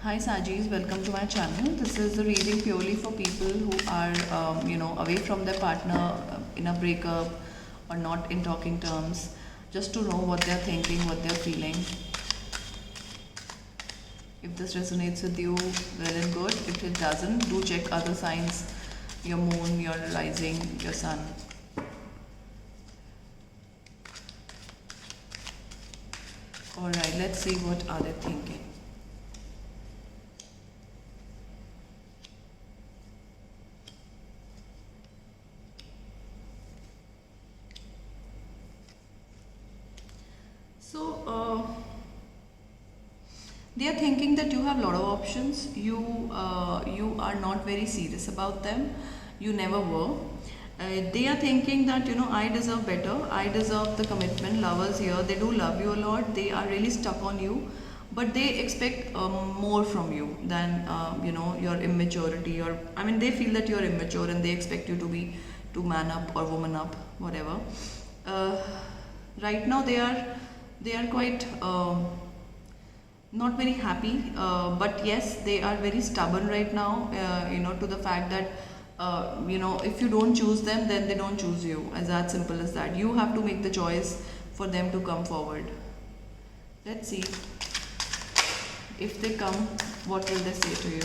Hi Sajis, welcome to my channel. This is a reading purely for people who are, away from their partner in a breakup or not in talking terms, just to know what they're thinking, what they're feeling. If this resonates with you, well and good. If it doesn't, do check other signs, your moon, your rising, your sun. Alright, let's see what are they thinking. They are thinking that you have a lot of options. You are not very serious about them. You never were. They are thinking that I deserve better. I deserve the commitment. Lovers here, they do love you a lot. They are really stuck on you, but they expect more from you than your immaturity. Or they feel that you are immature and they expect you to man up or woman up, whatever. Right now they are quite not very happy, but yes, they are very stubborn right now, to the fact that if you don't choose them, then they don't choose you. As that simple as that. You have to make the choice for them to come forward. Let's see if they come, what will they say to you.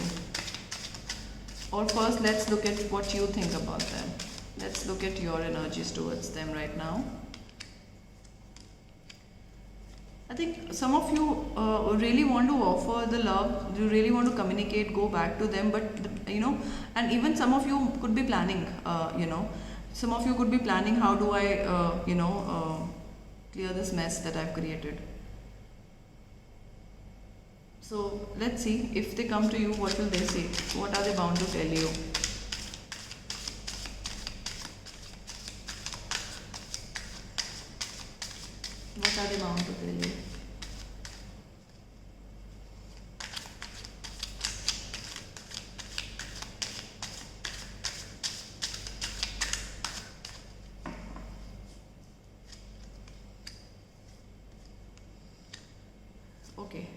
Or first, let's look at what you think about them. Let's look at your energies towards them right now. I think some of you really want to offer the love, you really want to communicate, go back to them, but and even some of you could be planning, some of you could be planning, how do I, clear this mess that I've created. So let's see if they come to you, what will they say? What are they bound to tell you? What are they bound to tell you? Okay.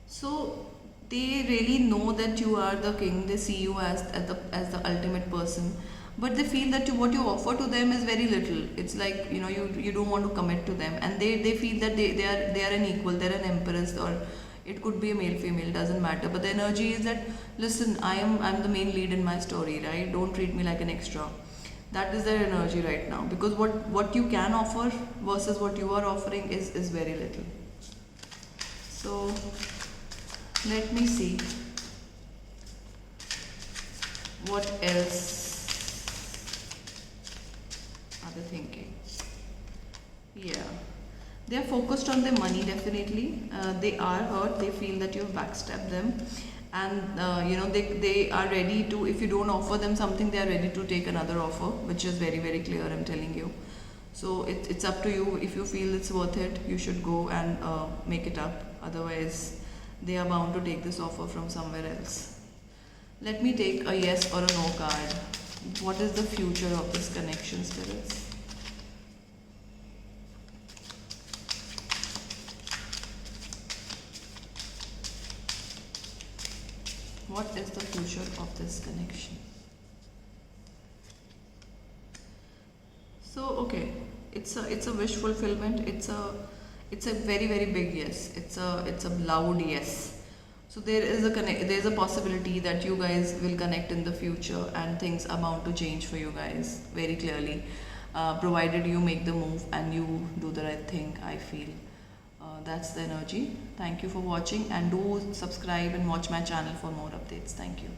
So they really know that you are the king. They see you as the ultimate person, but they feel that what you offer to them is very little. It's like you don't want to commit to them, and they feel that they are an equal, they're an empress, or it could be a male female, doesn't matter. But the energy is that, listen, I'm the main lead in my story, right? Don't treat me like an extra. That is their energy right now, because what you can offer versus what you are offering is very little. So let me see what else are they thinking. Yeah, they are focused on their money, definitely. They are hurt, they feel that you have backstabbed them, and they are ready to, if you don't offer them something, they are ready to take another offer, which is very, very clear, I'm telling you. So it's up to you. If you feel it's worth it, you should go and make it up. Otherwise, they are bound to take this offer from somewhere else. Let me take a yes or a no card. What is the future of this connection, spirits? What is the future of this connection? So okay, it's a wish fulfillment. It's a very, very big yes. It's a loud yes. So there is a possibility that you guys will connect in the future, and things are bound to change for you guys very clearly, provided you make the move and you do the right thing. I feel that's the energy. Thank you for watching, and do subscribe and watch my channel for more updates. Thank you.